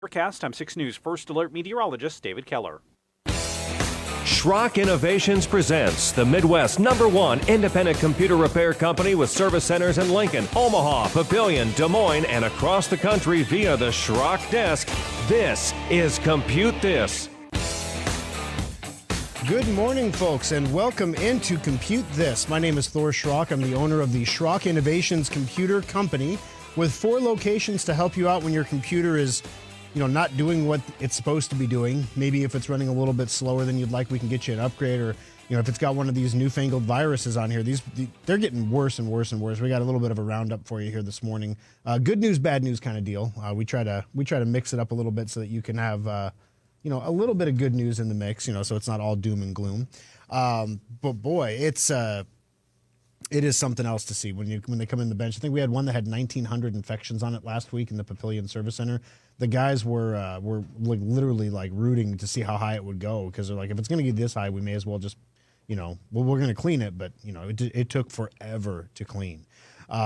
Forecast, I'm 6 News First Alert meteorologist David Keller. Schrock Innovations presents the Midwest #1 independent computer repair company with service centers in Lincoln, Omaha, Papillion, Des Moines, and across the country via the Schrock desk. This is Compute This. Good morning, folks, and welcome into Compute This. My name is Thor Schrock. I'm the owner of the Schrock Innovations Computer Company with 4 locations to help you out when your computer is not doing what it's supposed to be doing. Maybe if it's running a little bit slower than you'd like, we can get you an upgrade. Or, if it's got one of these newfangled viruses on here, they're getting worse and worse and worse. We got a little bit of a roundup for you here this morning. Good news, bad news kind of deal. We try to mix it up a little bit so that you can have, a little bit of good news in the mix, so it's not all doom and gloom. But boy, it is something else to see when they come in the bench. I think we had one that had 1,900 infections on it last week in the Papillion Service Center. The guys were literally rooting to see how high it would go, because they're like, if it's going to get this high, we may as well just, we're going to clean it. But it took forever to clean.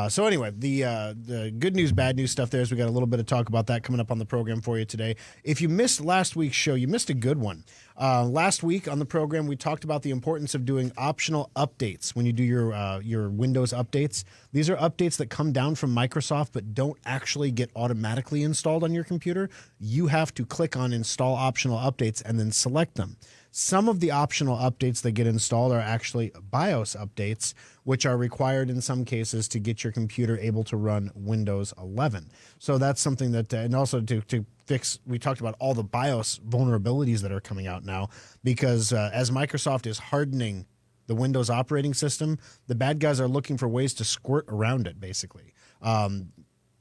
So anyway, the good news, bad news stuff there is we got a little bit of talk about that coming up on the program for you today. If you missed last week's show, you missed a good one. Last week on the program, we talked about the importance of doing optional updates when you do your Windows updates. These are updates that come down from Microsoft but don't actually get automatically installed on your computer. You have to click on Install Optional Updates and then select them. Some of the optional updates that get installed are actually BIOS updates, which are required in some cases to get your computer able to run Windows 11. So that's something that, and also to fix, we talked about all the BIOS vulnerabilities that are coming out now, because as Microsoft is hardening the Windows operating system, the bad guys are looking for ways to squirt around it, basically.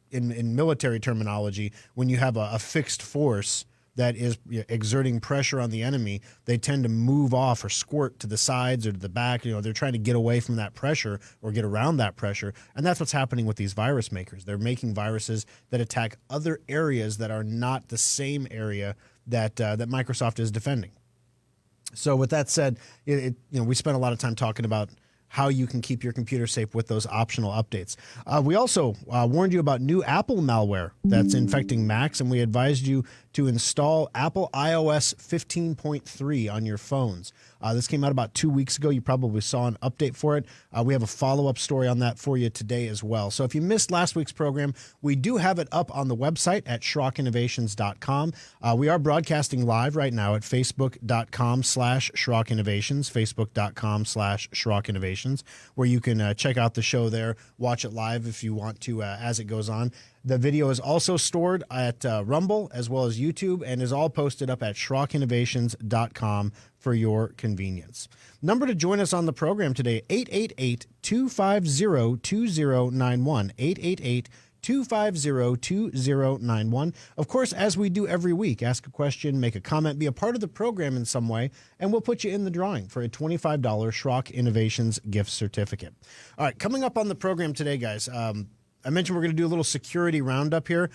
In military terminology, when you have a fixed force that is exerting pressure on the enemy, they tend to move off or squirt to the sides or to the back. They're trying to get away from that pressure or get around that pressure. And that's what's happening with these virus makers. They're making viruses that attack other areas that are not the same area that Microsoft is defending. So with that said, we spent a lot of time talking about how you can keep your computer safe with those optional updates. We also warned you about new Apple malware that's infecting Macs, and we advised you to install Apple iOS 15.3 on your phones. This came out about 2 weeks ago. You probably saw an update for it. We have a follow-up story on that for you today as well. So if you missed last week's program, we do have it up on the website at SchrockInnovations.com. We are broadcasting live right now at Facebook.com/SchrockInnovations, Facebook.com/SchrockInnovations, where you can check out the show there, watch it live if you want to as it goes on. The video is also stored at Rumble as well as YouTube and is all posted up at SchrockInnovations.com for your convenience. Number to join us on the program today, 888-250-2091, 888-250-2091. Of course, as we do every week, ask a question, make a comment, be a part of the program in some way, and we'll put you in the drawing for a $25 Schrock Innovations gift certificate. All right, coming up on the program today, guys, I mentioned we're going to do a little security roundup here.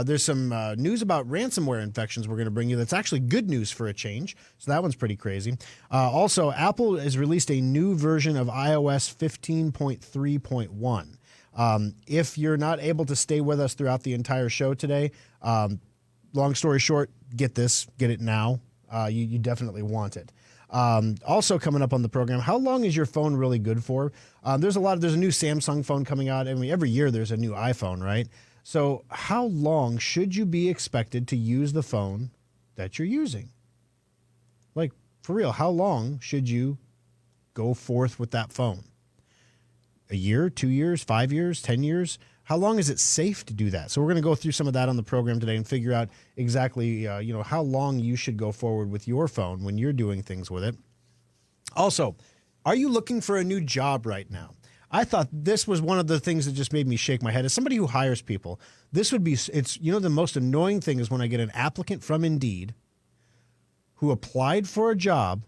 There's some news about ransomware infections we're going to bring you. That's actually good news for a change. So that one's pretty crazy. Also, Apple has released a new version of iOS 15.3.1. If you're not able to stay with us throughout the entire show today, long story short, get it now. You definitely want it. Also coming up on the program, how long is your phone really good for? There's a new Samsung phone coming out. I mean, every year there's a new iPhone, right? So how long should you be expected to use the phone that you're using? Like, for real, how long should you go forth with that phone? A year, 2 years, 5 years, 10 years? How long is it safe to do that? So we're going to go through some of that on the program today and figure out exactly, how long you should go forward with your phone when you're doing things with it. Also, are you looking for a new job right now? I thought this was one of the things that just made me shake my head. As somebody who hires people, this would be, the most annoying thing is when I get an applicant from Indeed who applied for a job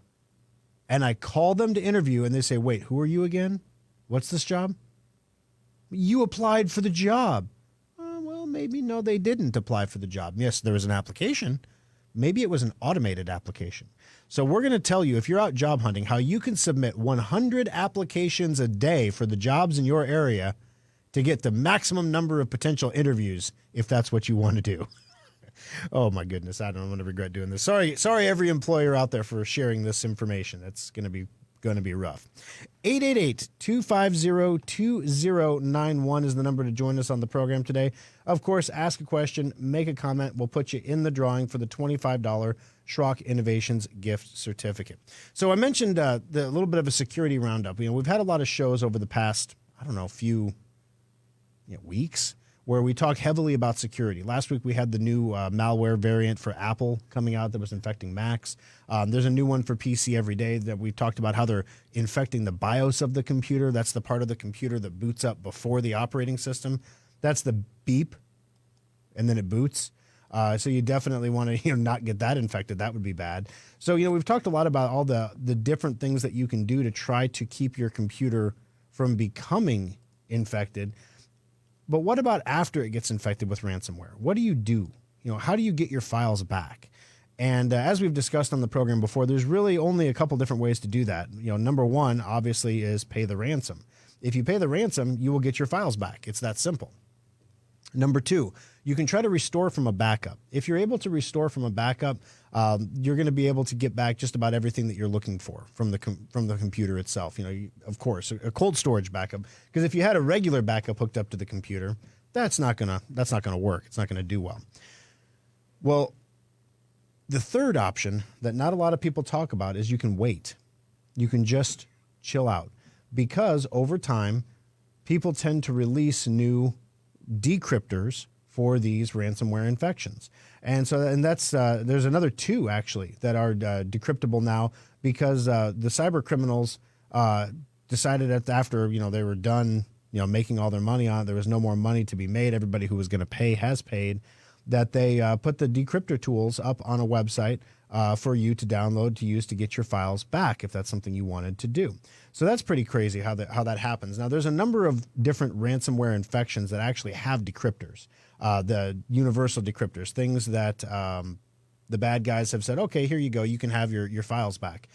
and I call them to interview and they say, wait, who are you again? What's this job? You applied for the job. Well, maybe no, they didn't apply for the job. Yes, there was an application. Maybe it was an automated application. So we're going to tell you, if you're out job hunting, how you can submit 100 applications a day for the jobs in your area to get the maximum number of potential interviews if that's what you want to do. Oh my goodness, I don't. I'm going to regret doing this. Sorry, every employer out there for sharing this information. It's going to be rough. 888-250-2091 is the number to join us on the program today. Of course, ask a question, make a comment. We'll put you in the drawing for the $25 Schrock Innovations gift certificate. So I mentioned the little bit of a security roundup. We've had a lot of shows over the past, few weeks where we talk heavily about security. Last week we had the new malware variant for Apple coming out that was infecting Macs. There's a new one for PC every day that we talked about how they're infecting the BIOS of the computer. That's the part of the computer that boots up before the operating system. That's the beep, and then it boots. So you definitely want to not get that infected. That would be bad. So we've talked a lot about all the different things that you can do to try to keep your computer from becoming infected. But what about after it gets infected with ransomware? What do you do? How do you get your files back? And as we've discussed on the program before, there's really only a couple different ways to do that. Number one, obviously, is pay the ransom. If you pay the ransom, you will get your files back. It's that simple. Number two, you can try to restore from a backup. If you're able to restore from a backup, you're going to be able to get back just about everything that you're looking for from the computer itself. Of course, a cold storage backup. Because if you had a regular backup hooked up to the computer, that's not gonna work. It's not gonna do well. Well, the third option that not a lot of people talk about is you can wait. You can just chill out, because over time, people tend to release new decryptors for these ransomware infections. And that's there's another two actually that are decryptable now, because the cyber criminals decided that after they were done making all their money on it, there was no more money to be made. Everybody who was going to pay has paid. That they put the decryptor tools up on a website for you to download to use to get your files back if that's something you wanted to do. So that's pretty crazy how that happens. Now, there's a number of different ransomware infections that actually have decryptors, the universal decryptors, things that the bad guys have said, okay, here you go, you can have your files back.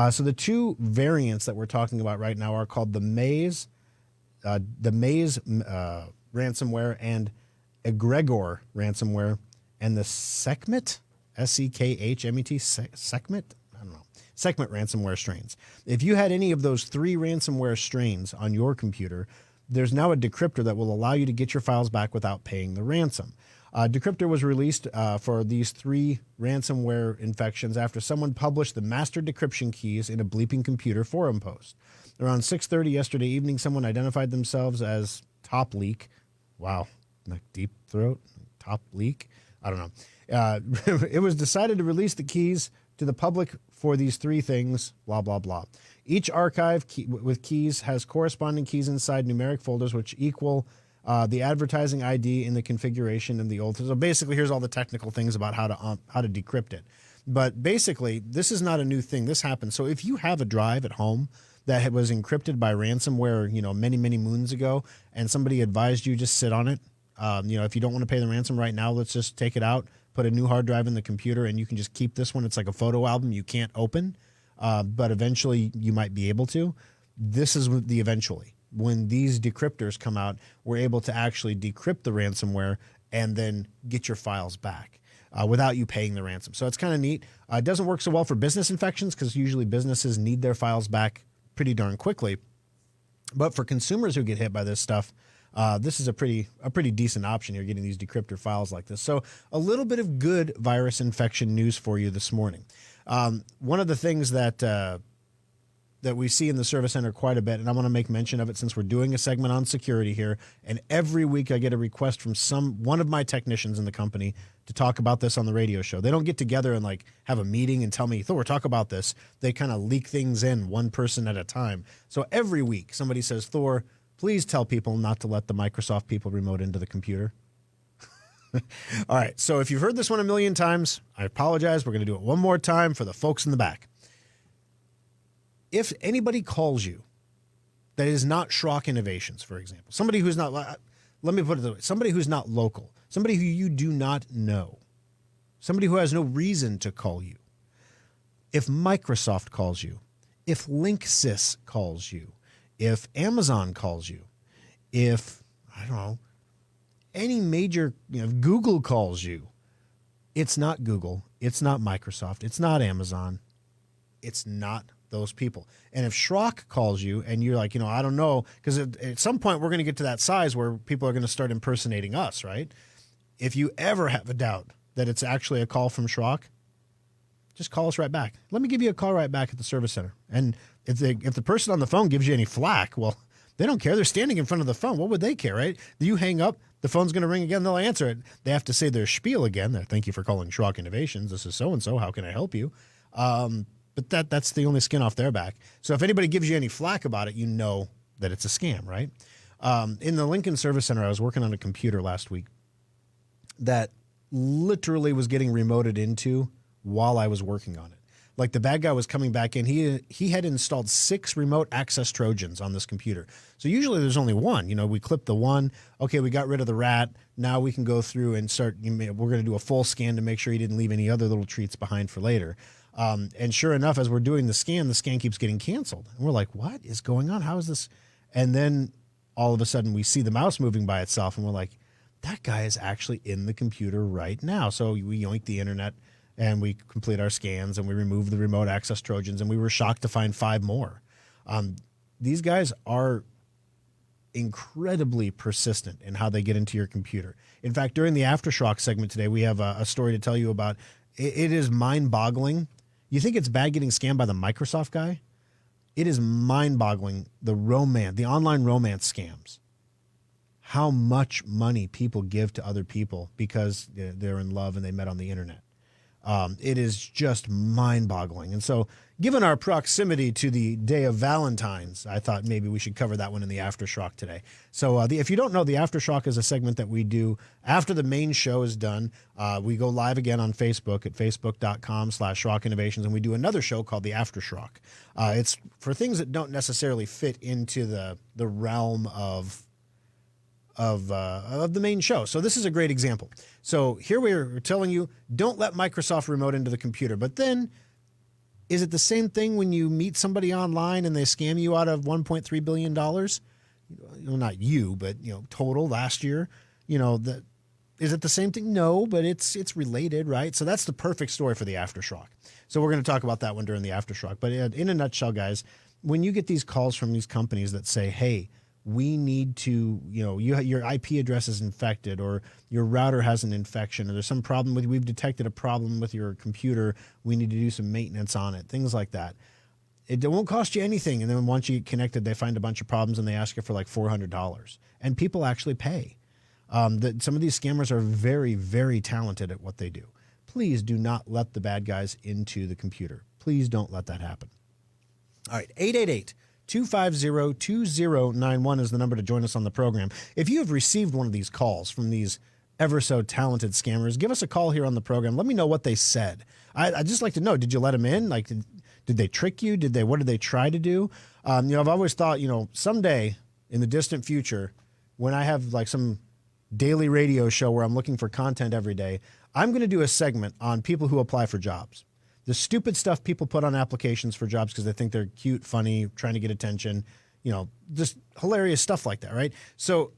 So the two variants that we're talking about right now are called the Maze ransomware and Egregor ransomware, and the Sekhmet, S-E-K-H-M-E-T, Sekhmet? I don't know. Sekhmet ransomware strains. If you had any of those three ransomware strains on your computer, there's now a decryptor that will allow you to get your files back without paying the ransom. Decryptor was released for these three ransomware infections after someone published the master decryption keys in a Bleeping Computer forum post. Around 6:30 yesterday evening, someone identified themselves as Top Leak. Wow. Like Deep Throat, Top Leak. I don't know. It was decided to release the keys to the public for these three things, blah, blah, blah. Each archive with keys has corresponding keys inside numeric folders, which equal the advertising ID in the configuration in the old. So basically, here's all the technical things about how to decrypt it. But basically, this is not a new thing. This happens. So if you have a drive at home that was encrypted by ransomware, many, many moons ago, and somebody advised you just sit on it, if you don't want to pay the ransom right now, let's just take it out, put a new hard drive in the computer, and you can just keep this one. It's like a photo album you can't open, but eventually you might be able to. This is the eventually. When these decryptors come out, we're able to actually decrypt the ransomware and then get your files back without you paying the ransom. So it's kind of neat. It doesn't work so well for business infections because usually businesses need their files back pretty darn quickly. But for consumers who get hit by this stuff, this is a pretty decent option here, getting these decryptor files like this. So a little bit of good virus infection news for you this morning. One of the things that we see in the service center quite a bit, and I want to make mention of it since we're doing a segment on security here, and every week I get a request from one of my technicians in the company to talk about this on the radio show. They don't get together and have a meeting and tell me, Thor, talk about this. They kind of leak things in one person at a time. So every week somebody says, Thor, please tell people not to let the Microsoft people remote into the computer. All right, so if you've heard this one a million times, I apologize. We're going to do it one more time for the folks in the back. If anybody calls you that is not Schrock Innovations, for example, somebody who's not, let me put it this way, somebody who's not local, somebody who you do not know, somebody who has no reason to call you, if Microsoft calls you, if Linksys calls you, if Amazon calls you, if, I don't know, any major, if Google calls you, It's not Google. It's not Microsoft. It's not Amazon. It's not those people. And if Schrock calls you and you're like, I don't know, because at some point we're going to get to that size where people are going to start impersonating us, right? If you ever have a doubt that it's actually a call from Schrock, just call us right back. Let me give you a call right back at the service center. And if the person on the phone gives you any flack, well, they don't care. They're standing in front of the phone. What would they care, right? You hang up, the phone's going to ring again. They'll answer it. They have to say their spiel again. Thank you for calling Schrock Innovations. This is so-and-so. How can I help you? But that's the only skin off their back. So if anybody gives you any flack about it, you know that it's a scam, right? In the Lincoln Service Center, I was working on a computer last week that literally was getting remoted into while I was working on it. Like the bad guy was coming back in. He had installed 6 remote access Trojans on this computer. So usually there's only one. We clip the one. Okay, we got rid of the rat. Now we can go through and we're going to do a full scan to make sure he didn't leave any other little treats behind for later. And sure enough, as we're doing the scan keeps getting canceled. And we're like, what is going on? How is this? And then all of a sudden we see the mouse moving by itself and we're like, that guy is actually in the computer right now. So we yoink the internet and we complete our scans and we remove the remote access Trojans, and we were shocked to find 5 more. These guys are incredibly persistent in how they get into your computer. In fact, during the Aftershock segment today, we have a story to tell you about. It is mind-boggling. You think it's bad getting scammed by the Microsoft guy? It is mind-boggling, the online romance scams. How much money people give to other people because they're in love and they met on the internet. It is just mind-boggling. And so given our proximity to the day of Valentine's, I thought maybe we should cover that one in the Aftershock today. So if you don't know, the Aftershock is a segment that we do after the main show is done. We go live again on Facebook at facebook.com/Schrock Innovations, and we do another show called the Aftershock. It's for things that don't necessarily fit into the realm of the main show. So this is a great example. So here we're telling you, don't let Microsoft remote into the computer. But then, is it the same thing when you meet somebody online and they scam you out of $1.3 billion? Not you, but total last year. Is it the same thing? No, but it's related, right? So that's the perfect story for the Aftershock. So we're going to talk about that one during the Aftershock. But in a nutshell, guys, when you get these calls from these companies that say, hey, we need to, your IP address is infected, or your router has an infection, or there's some problem we've detected a problem with your computer, we need to do some maintenance on it, things like that. It won't cost you anything. And then once you get connected, they find a bunch of problems and they ask you for like $400. And people actually pay. Some of these scammers are very, very talented at what they do. Please do not let the bad guys into the computer. Please don't let that happen. All right, 888-250-2091 is the number to join us on the program. If you have received one of these calls from these ever so talented scammers, give us a call here on the program. Let me know what they said. I'd just like to know, did you let them in? Like, did they trick you? What did they try to do? I've always thought, someday in the distant future, when I have like some daily radio show where I'm looking for content every day, I'm going to do a segment on people who apply for jobs. The stupid stuff people put on applications for jobs because they think they're cute, funny, trying to get attention, just hilarious stuff like that, right? So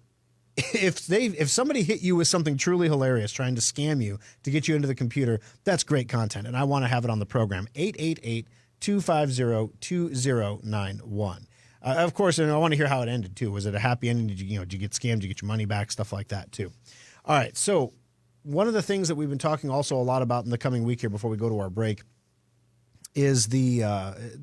if somebody hit you with something truly hilarious, trying to scam you to get you into the computer, that's great content, and I want to have it on the program. 888-250-2091. Of course, and I want to hear how it ended too. Was it a happy ending? Did you get scammed? Did you get your money back? Stuff like that too. All right, so one of the things that we've been talking also a lot about in the coming week here before we go to our break is the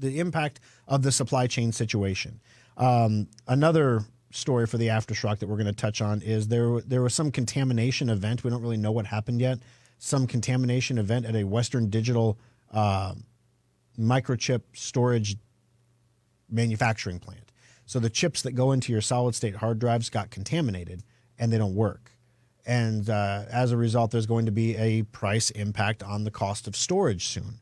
impact of the supply chain situation. Another story for the Aftershock that we're going to touch on is there was some contamination event. We don't really know what happened yet. Some contamination event at a Western Digital microchip storage manufacturing plant. So the chips that go into your solid state hard drives got contaminated and they don't work. And as a result, there's going to be a price impact on the cost of storage soon.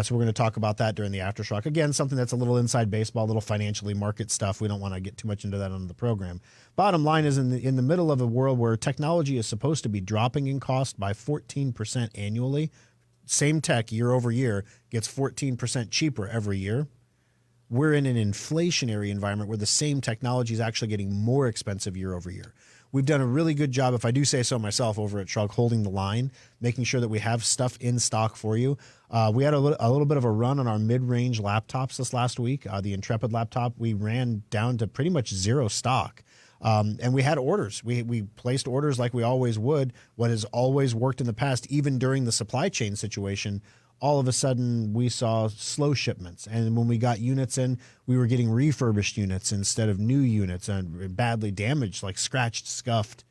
So we're going to talk about that during the Aftershock. Again, something that's a little inside baseball, a little financially market stuff. We don't want to get too much into that on the program. Bottom line is in the middle of a world where technology is supposed to be dropping in cost by 14% annually, same tech year over year gets 14% cheaper every year. We're in an inflationary environment where the same technology is actually getting more expensive year over year. we've done a really good job, if I do say so myself, over at Shrug, holding the line, making sure that we have stuff in stock for you. We had a little bit of a run on our mid-range laptops this last week. The Intrepid laptop, we ran down to pretty much zero stock. And we had orders. We placed orders like we always would. What has always worked in the past, even during the supply chain situation, all of a sudden we saw slow shipments. And when we got units in, we were getting refurbished units instead of new units, and badly damaged, like scratched, scuffed,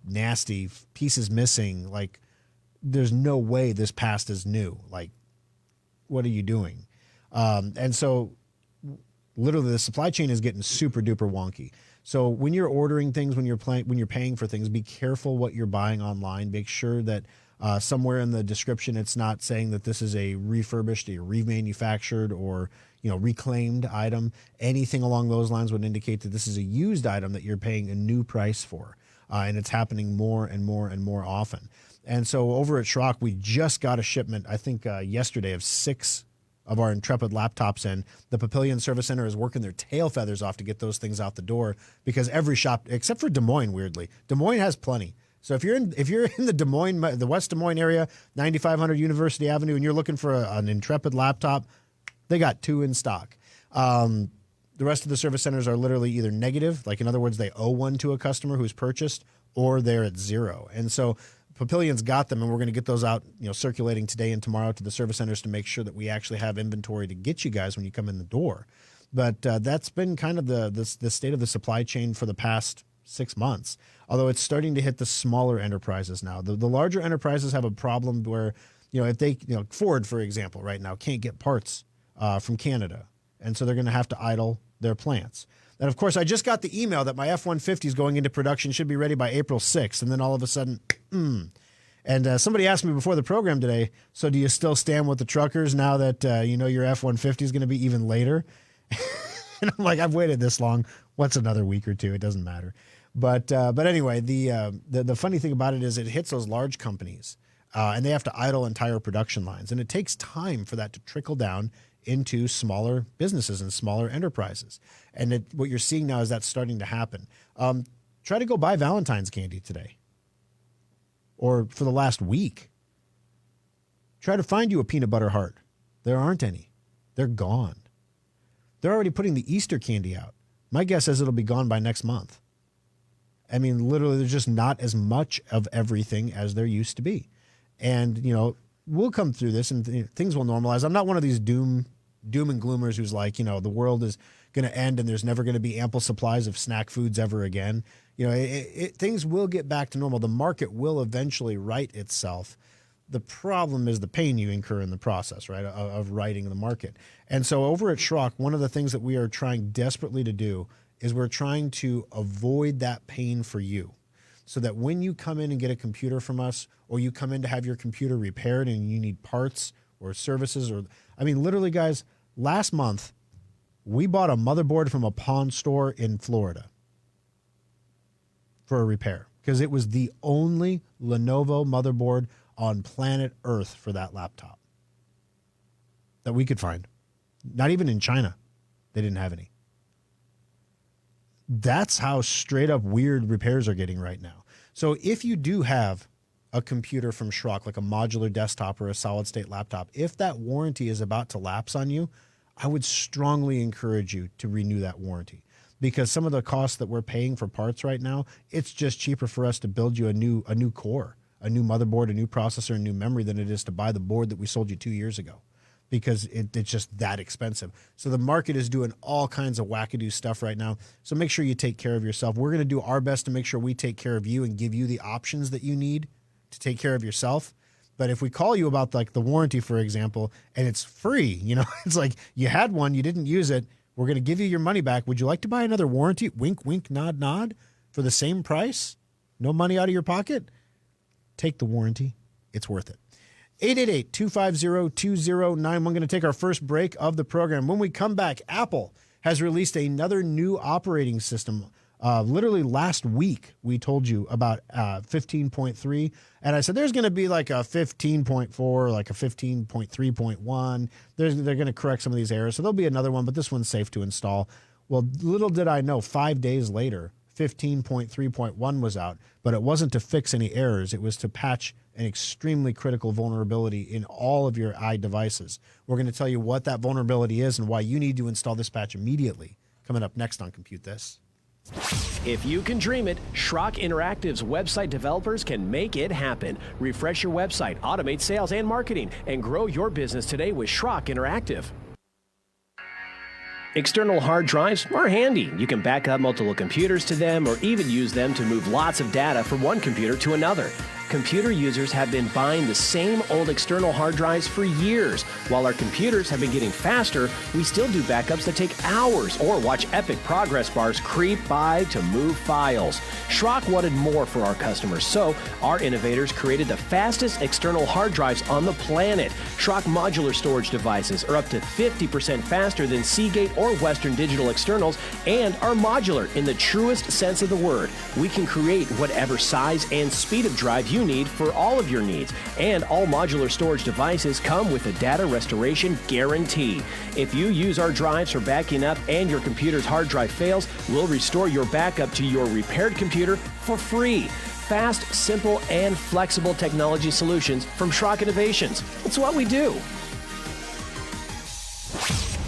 nasty, pieces missing. Like, there's no way this past is new. Like, what are you doing? And so literally the supply chain is getting super duper wonky. So when you're ordering things, when you're paying for things, be careful what you're buying online. Make sure that somewhere in the description it's not saying that this is a refurbished, a remanufactured, or reclaimed item. Anything along those lines would indicate that this is a used item that you're paying a new price for, and it's happening more and more and more often. And so over at Schrock, we just got a shipment, I think yesterday, of 6 of our Intrepid laptops in. The Papillion Service Center is working their tail feathers off to get those things out the door, because every shop, except for Des Moines, weirdly, Des Moines has plenty. So if you're in the Des Moines, the West Des Moines area, 9500 University Avenue, and you're looking for an Intrepid laptop, they got 2 in stock. The rest of the service centers are literally either negative, like in other words, they owe one to a customer who's purchased, or they're at 0. And so Papillion's got them, and we're going to get those out, circulating today and tomorrow to the service centers to make sure that we actually have inventory to get you guys when you come in the door. But that's been kind of the state of the supply chain for the past 6 months, although it's starting to hit the smaller enterprises now. The larger enterprises have a problem where, if they, Ford, for example, right now can't get parts from Canada, and so they're going to have to idle their plants. And of course, I just got the email that my F-150 is going into production, should be ready by April 6th. And then all of a sudden, And somebody asked me before the program today, so do you still stand with the truckers now that your F-150 is going to be even later? And I'm like, I've waited this long. What's another week or two? It doesn't matter. But anyway, the funny thing about it is it hits those large companies, and they have to idle entire production lines. And it takes time for that to trickle down into smaller businesses and smaller enterprises. And what you're seeing now is that's starting to happen. Try to go buy Valentine's candy today, or for the last week. Try to find you a peanut butter heart. There aren't any. They're gone. They're already putting the Easter candy out. My guess is it'll be gone by next month. I mean, literally, there's just not as much of everything as there used to be. And, we'll come through this and things will normalize. I'm not one of these doom and gloomers who's like, the world is going to end and there's never going to be ample supplies of snack foods ever again. Things will get back to normal. The market will eventually right itself. The problem is the pain you incur in the process, right, of righting the market. And so over at Schrock, one of the things that we are trying desperately to do is we're trying to avoid that pain for you, so that when you come in and get a computer from us, or you come in to have your computer repaired and you need parts or services, literally, guys, last month, we bought a motherboard from a pawn store in Florida for a repair, because it was the only Lenovo motherboard on planet Earth for that laptop that we could find. Not even in China. They didn't have any. That's how straight up weird repairs are getting right now. So if you do have a computer from Schrock, like a modular desktop or a solid state laptop, if that warranty is about to lapse on you, I would strongly encourage you to renew that warranty, because some of the costs that we're paying for parts right now, it's just cheaper for us to build you a new core, a new motherboard, a new processor, a new memory than it is to buy the board that we sold you 2 years ago, because it's just that expensive. So the market is doing all kinds of wackadoo stuff right now. So make sure you take care of yourself. We're going to do our best to make sure we take care of you and give you the options that you need to take care of yourself. But if we call you about like the warranty, for example, and it's free, it's like you had one, you didn't use it, we're going to give you your money back. Would you like to buy another warranty? Wink, wink, nod, nod, for the same price? No money out of your pocket? Take the warranty. It's worth it. 888-250-2091. We're going to take our first break of the program. When we come back, Apple has released another new operating system. Literally last week, we told you about 15.3, and I said there's going to be like a 15.4, like a 15.3.1. They're going to correct some of these errors, so there'll be another one, but this one's safe to install. Well, little did I know, 5 days later, 15.3.1 was out, but it wasn't to fix any errors. It was to patch an extremely critical vulnerability in all of your devices. We're going to tell you what that vulnerability is and why you need to install this patch immediately. Coming up next on Compute This. If you can dream it, Schrock Interactive's website developers can make it happen. Refresh your website, automate sales and marketing, and grow your business today with Schrock Interactive. External hard drives are handy. You can back up multiple computers to them or even use them to move lots of data from one computer to another. Computer users have been buying the same old external hard drives for years. While our computers have been getting faster, we still do backups that take hours or watch epic progress bars creep by to move files. Schrock wanted more for our customers, so our innovators created the fastest external hard drives on the planet. Schrock modular storage devices are up to 50% faster than Seagate or Western Digital externals and are modular in the truest sense of the word. We can create whatever size and speed of drive you need for all of your needs, and all modular storage devices come with a data restoration guarantee. If you use our drives for backing up and your computer's hard drive fails, we'll restore your backup to your repaired computer for free. Fast, simple, and flexible technology solutions from Schrock Innovations. It's what we do.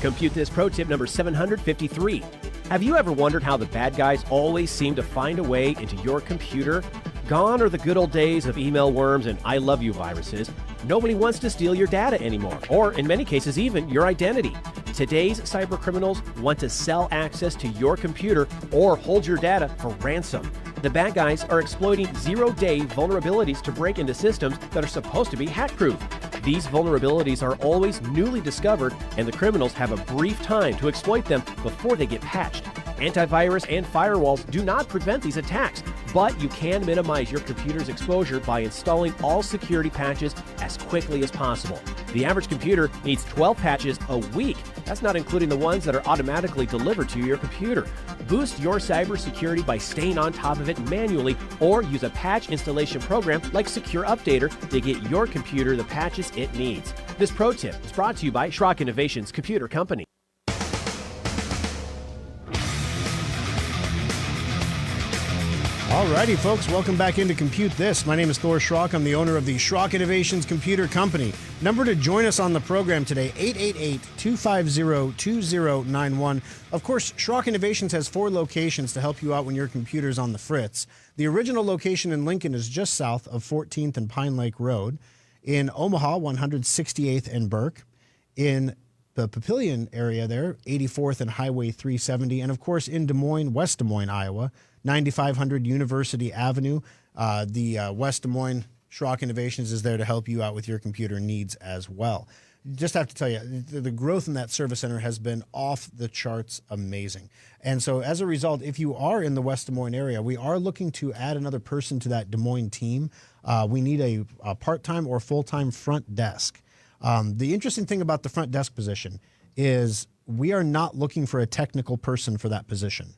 Compute This pro tip number 753. Have you ever wondered how the bad guys always seem to find a way into your computer? Gone are the good old days of email worms and I love you viruses. Nobody wants to steal your data anymore, or in many cases even your identity. Today's cyber criminals want to sell access to your computer or hold your data for ransom. The bad guys are exploiting zero-day vulnerabilities to break into systems that are supposed to be hack-proof. These vulnerabilities are always newly discovered, and the criminals have a brief time to exploit them before they get patched. Antivirus and firewalls do not prevent these attacks, but you can minimize your computer's exposure by installing all security patches as quickly as possible. The average computer needs 12 patches a week. That's not including the ones that are automatically delivered to your computer. Boost your cybersecurity by staying on top of it manually, or use a patch installation program like Secure Updater to get your computer the patches it needs. This pro tip is brought to you by Schrock Innovations Computer Company. Alrighty, folks, welcome back into Compute This. My name is Thor Schrock. I'm the owner of the Schrock Innovations Computer Company. Number to join us on the program today, 888-250-2091. Of course, Schrock Innovations has 4 locations to help you out when your computer's on the fritz. The original location in Lincoln is just south of 14th and Pine Lake Road. In Omaha, 168th and Burke. In the Papillion area there, 84th and Highway 370. And, of course, in Des Moines, West Des Moines, Iowa, 9500 University Avenue. The West Des Moines Schrock Innovations is there to help you out with your computer needs as well. Just have to tell you, the growth in that service center has been off the charts amazing. And so as a result, if you are in the West Des Moines area, we are looking to add another person to that Des Moines team. We need a part-time or full-time front desk. The interesting thing about the front desk position is we are not looking for a technical person for that position.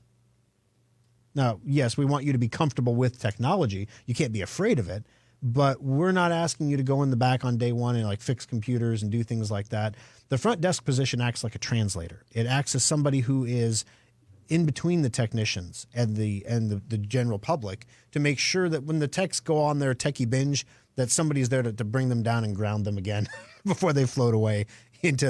Now, yes, we want you to be comfortable with technology. You can't be afraid of it, but we're not asking you to go in the back on day one and like fix computers and do things like that. The front desk position acts like a translator. It acts as somebody who is in between the technicians and the general public to make sure that when the techs go on their techie binge, that somebody's there to bring them down and ground them again before they float away into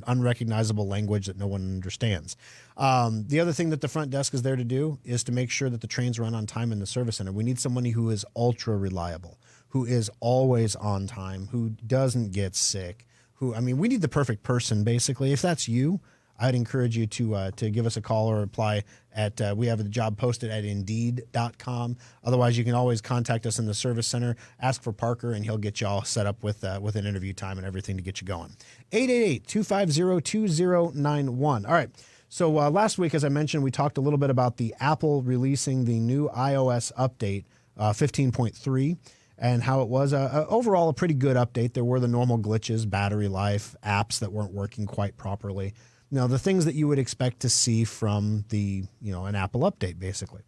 unrecognizable language that no one understands. The other thing that the front desk is there to do is to make sure that the trains run on time in the service center. We need somebody who is ultra reliable, who is always on time, who doesn't get sick. We need the perfect person, basically. If that's you, I'd encourage you to give us a call or apply at, we have a job posted at Indeed.com. Otherwise, you can always contact us in the service center, ask for Parker, and he'll get you all set up with an interview time and everything to get you going. 888-250-2091. All right. So last week, as I mentioned, we talked a little bit about the Apple releasing the new iOS update, 15.3, and how it was overall a pretty good update. There were the normal glitches, battery life, apps that weren't working quite properly. Now, the things that you would expect to see from an Apple update, basically,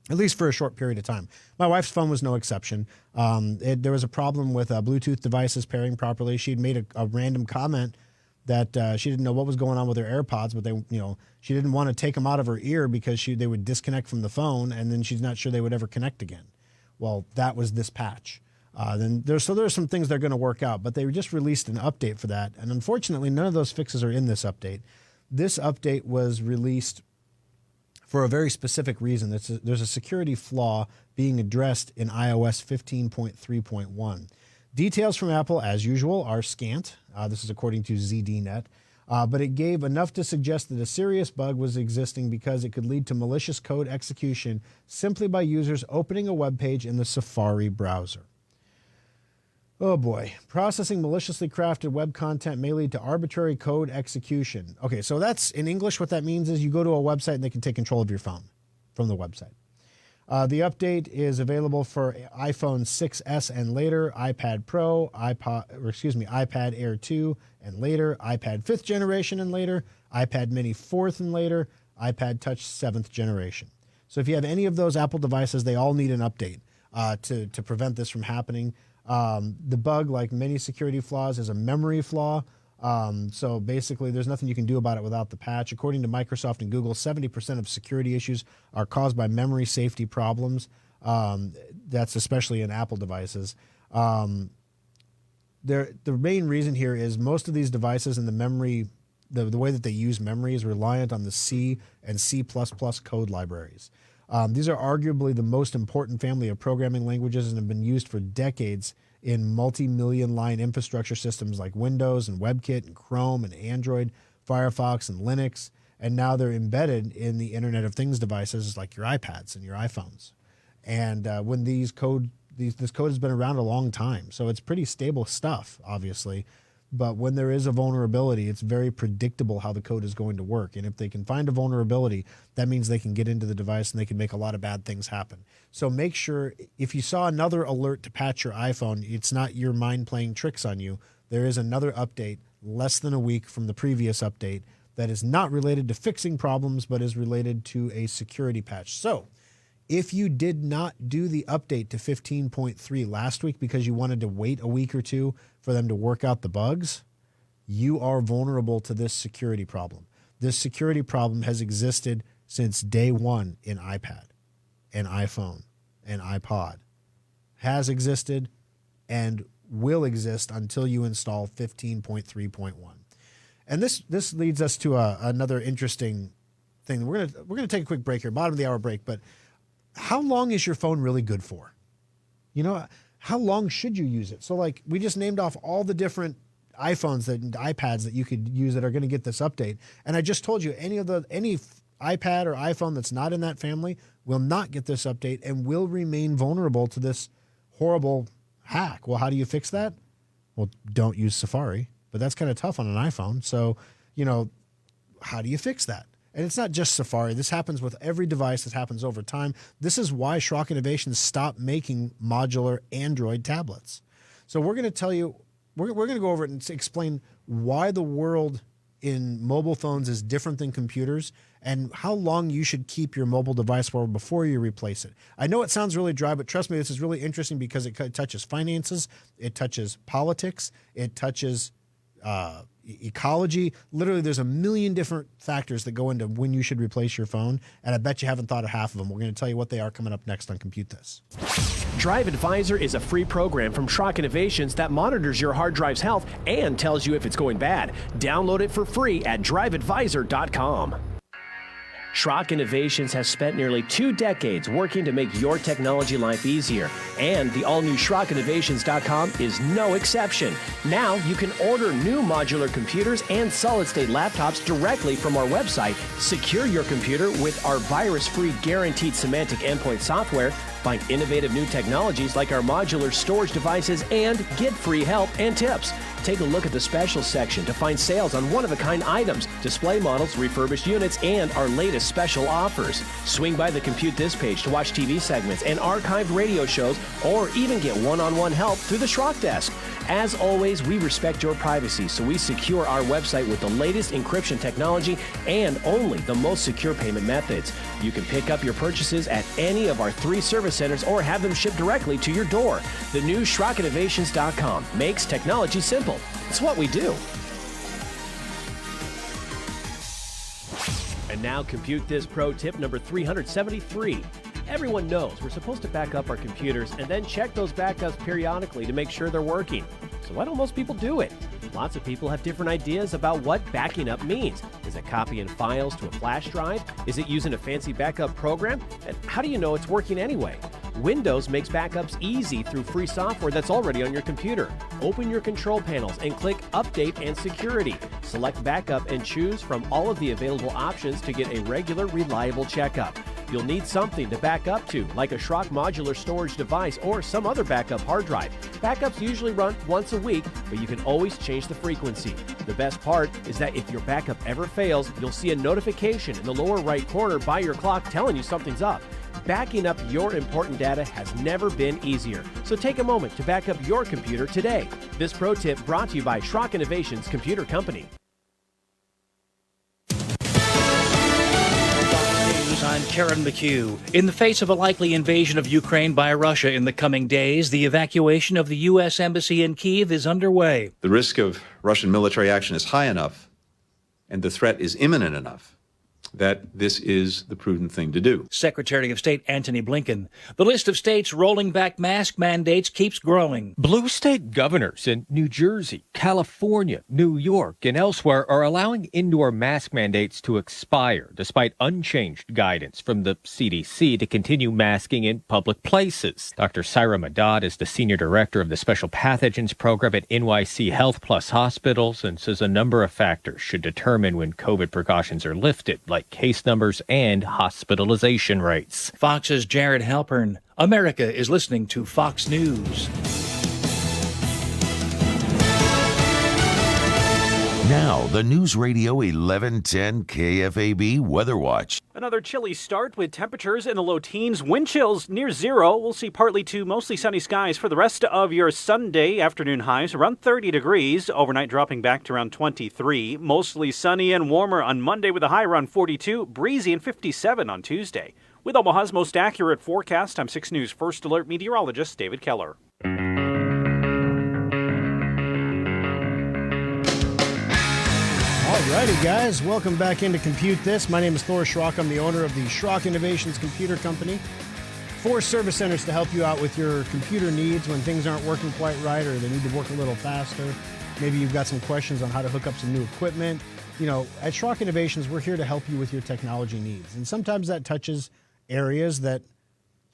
at least for a short period of time. My wife's phone was no exception. There was a problem with Bluetooth devices pairing properly. She'd made a random comment that she didn't know what was going on with her AirPods, but she didn't want to take them out of her ear because they would disconnect from the phone, and then she's not sure they would ever connect again. Well, that was this patch. There's some things they're going to work out, but they just released an update for that, and unfortunately, none of those fixes are in this update. This update was released for a very specific reason. There's a security flaw being addressed in iOS 15.3.1. Details from Apple, as usual, are scant. This is according to ZDNet. But it gave enough to suggest that a serious bug was existing because it could lead to malicious code execution simply by users opening a web page in the Safari browser. Oh boy. Processing maliciously crafted web content may lead to arbitrary code execution. Okay, so that's in English. What that means is you go to a website and they can take control of your phone from the website. The update is available for iPhone 6s and later, iPad Pro, iPad Air 2 and later, iPad 5th generation and later, iPad Mini 4th and later, iPad Touch 7th generation. So if you have any of those Apple devices, they all need an update to prevent this from happening. The bug, like many security flaws, is a memory flaw. So basically, there's nothing you can do about it without the patch. According to Microsoft and Google, 70% of security issues are caused by memory safety problems. That's especially in Apple devices. The main reason here is most of these devices and the memory, the way that they use memory is reliant on the C and C++ code libraries. These are arguably the most important family of programming languages and have been used for decades in multi-million line infrastructure systems like Windows and WebKit and Chrome and Android, Firefox and Linux. And now they're embedded in the Internet of Things devices like your iPads and your iPhones. And when this code has been around a long time, so it's pretty stable stuff, obviously. But when there is a vulnerability, it's very predictable how the code is going to work. And if they can find a vulnerability, that means they can get into the device and they can make a lot of bad things happen. So make sure if you saw another alert to patch your iPhone, it's not your mind playing tricks on you. There is another update less than a week from the previous update that is not related to fixing problems, but is related to a security patch. So if you did not do the update to 15.3 last week because you wanted to wait a week or two for them to work out the bugs, you are vulnerable to this security problem. This security problem has existed since day one in iPad and iPhone and iPod. Has existed and will exist until you install 15.3.1. And this leads us to another interesting thing. We're gonna take a quick break here, bottom of the hour break, but how long is your phone really good for? You know, how long should you use it? So like we just named off all the different iPhones and iPads that you could use that are going to get this update. And I just told you any iPad or iPhone that's not in that family will not get this update and will remain vulnerable to this horrible hack. Well, how do you fix that? Well, don't use Safari, but that's kind of tough on an iPhone. So, how do you fix that? And it's not just Safari. This happens with every device. That happens over time. This is why Schrock Innovations stopped making modular Android tablets. So we're going to tell you, we're going to go over it and explain why the world in mobile phones is different than computers and how long you should keep your mobile device for before you replace it. I know it sounds really dry, but trust me, this is really interesting because it touches finances, it touches politics, it touches ecology. Literally, there's a million different factors that go into when you should replace your phone, and I bet you haven't thought of half of them. We're going to tell you what they are coming up next on Compute This. Drive Advisor is a free program from Schrock Innovations that monitors your hard drive's health and tells you if it's going bad. Download it for free at driveadvisor.com. Schrock Innovations has spent nearly 2 decades working to make your technology life easier, and the all-new SchrockInnovations.com is no exception. Now you can order new modular computers and solid-state laptops directly from our website, secure your computer with our virus-free guaranteed semantic endpoint software, find innovative new technologies like our modular storage devices, and get free help and tips. Take a look at the specials section to find sales on one-of-a-kind items, display models, refurbished units, and our latest special offers. Swing by the Compute This page to watch TV segments and archived radio shows, or even get one-on-one help through the Schrock Desk. As always, we respect your privacy, so we secure our website with the latest encryption technology and only the most secure payment methods. You can pick up your purchases at any of our 3 service centers or have them shipped directly to your door. The new SchrockInnovations.com makes technology simple. It's what we do. And now Compute This pro tip number 373. Everyone knows we're supposed to back up our computers and then check those backups periodically to make sure they're working. So why don't most people do it? Lots of people have different ideas about what backing up means. Is it copying files to a flash drive? Is it using a fancy backup program? And how do you know it's working anyway? Windows makes backups easy through free software that's already on your computer. Open your control panels and click Update and Security. Select Backup and choose from all of the available options to get a regular, reliable checkup. You'll need something to back up to, like a Schrock modular storage device or some other backup hard drive. Backups usually run once a week, but you can always change the frequency. The best part is that if your backup ever fails, you'll see a notification in the lower right corner by your clock telling you something's up. Backing up your important data has never been easier, so take a moment to back up your computer today. This pro tip brought to you by Schrock Innovations Computer Company. I'm Karen McHugh. In the face of a likely invasion of Ukraine by Russia in the coming days, the evacuation of the U.S. Embassy in Kyiv is underway. The risk of Russian military action is high enough, and the threat is imminent enough, that this is the prudent thing to do. Secretary of State Antony Blinken. The list of states rolling back mask mandates keeps growing. Blue state governors in New Jersey, California, New York, and elsewhere are allowing indoor mask mandates to expire, despite unchanged guidance from the CDC to continue masking in public places. Dr. Syra Madad is the senior director of the Special Pathogens Program at NYC Health Plus Hospitals and says a number of factors should determine when COVID precautions are lifted, like case numbers and hospitalization rates. Fox's Jared Halpern. America is listening to Fox News. Now, the News Radio 1110 KFAB Weather Watch. Another chilly start with temperatures in the low teens, wind chills near zero. We'll see partly to mostly sunny skies for the rest of your Sunday. Afternoon highs around 30 degrees, overnight dropping back to around 23. Mostly sunny and warmer on Monday with a high around 42, breezy and 57 on Tuesday. With Omaha's most accurate forecast, I'm 6 News First Alert meteorologist David Keller. Alrighty, guys, welcome back into Compute This. My name is Thor Schrock. I'm the owner of the Schrock Innovations Computer Company. 4 service centers to help you out with your computer needs when things aren't working quite right or they need to work a little faster. Maybe you've got some questions on how to hook up some new equipment. You know, at Schrock Innovations, we're here to help you with your technology needs. And sometimes that touches areas that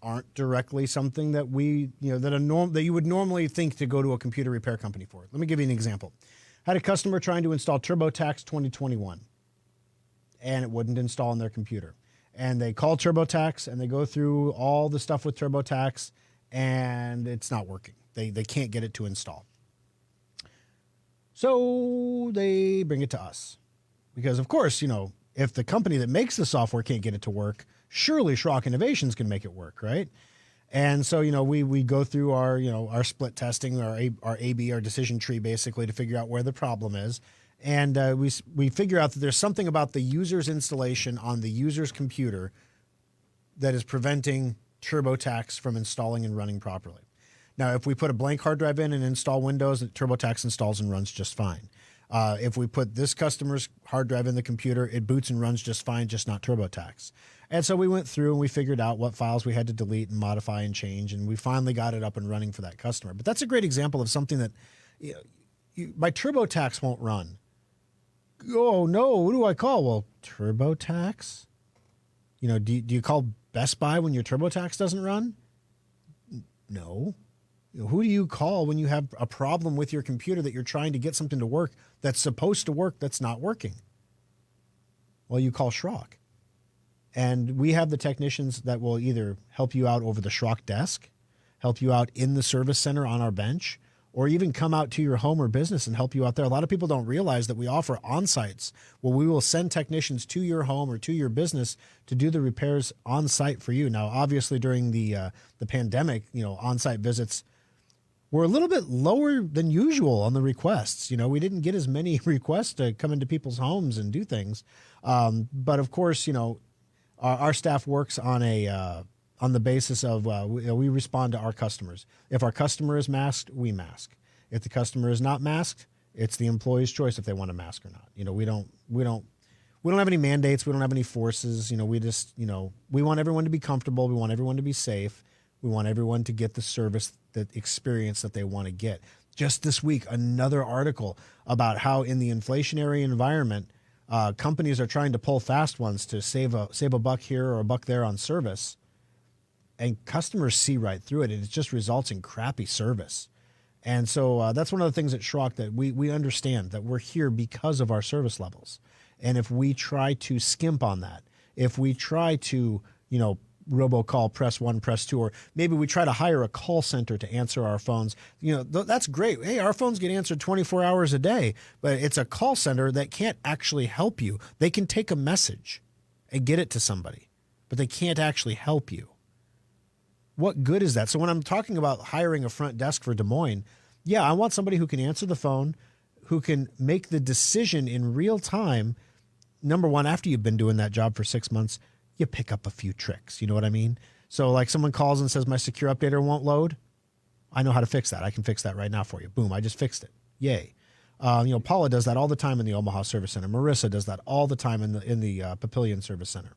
aren't directly something that that you would normally think to go to a computer repair company for. Let me give you an example. Had a customer trying to install TurboTax 2021, and it wouldn't install on their computer. And they call TurboTax, and they go through all the stuff with TurboTax, and it's not working. They can't get it to install. So they bring it to us. Because, of course, you know, if the company that makes the software can't get it to work, surely Schrock Innovations can make it work, right? And so, you know, we go through our split testing, our A/B, our decision tree, basically, to figure out where the problem is. And we figure out that there's something about the user's installation on the user's computer that is preventing TurboTax from installing and running properly. Now, if we put a blank hard drive in and install Windows, TurboTax installs and runs just fine. If we put this customer's hard drive in the computer, it boots and runs just fine, just not TurboTax. And so we went through and we figured out what files we had to delete and modify and change, and we finally got it up and running for that customer. But that's a great example of something that my TurboTax won't run. Oh, no, who do I call? Well, TurboTax? You know, do you call Best Buy when your TurboTax doesn't run? No. You know, who do you call when you have a problem with your computer that you're trying to get something to work that's supposed to work that's not working? Well, you call Schrock. And we have the technicians that will either help you out over the Schrock desk, help you out in the service center on our bench, or even come out to your home or business and help you out there. A lot of people don't realize that we offer on-sites where we will send technicians to your home or to your business to do the repairs on-site for you. Now, obviously, during the pandemic, you know, on-site visits were a little bit lower than usual on the requests. You know, we didn't get as many requests to come into people's homes and do things. But of course, you know, our staff works on the basis of we respond to our customers. If our customer is masked, we mask. If the customer is not masked, it's the employee's choice if they want to mask or not. You know, we we don't have any mandates. We don't have any forces. We just, we want everyone to be comfortable. We want everyone to be safe. We want everyone to get the service, the experience that they want to get. Just this week, another article about how in the inflationary environment, companies are trying to pull fast ones to save a buck here or a buck there on service. And customers see right through it. And it just results in crappy service. And so that's one of the things at Schrock that we understand that we're here because of our service levels. And if we try to skimp on that, if we try to, robocall, press 1, press 2, or maybe we try to hire a call center to answer our phones, that's great. Hey, our phones get answered 24 hours a day, but it's a call center that can't actually help you. They can take a message and get it to somebody, but they can't actually help you. What good is that? So when I'm talking about hiring a front desk for Des Moines, yeah, I want somebody who can answer the phone, who can make the decision in real time. Number one, after you've been doing that job for 6 months, you pick up a few tricks. You know what I mean? So like someone calls and says, my secure updater won't load. I know how to fix that. I can fix that right now for you. Boom, I just fixed it. Yay. Paula does that all the time in the Omaha Service Center. Marissa does that all the time in the Papillion Service Center.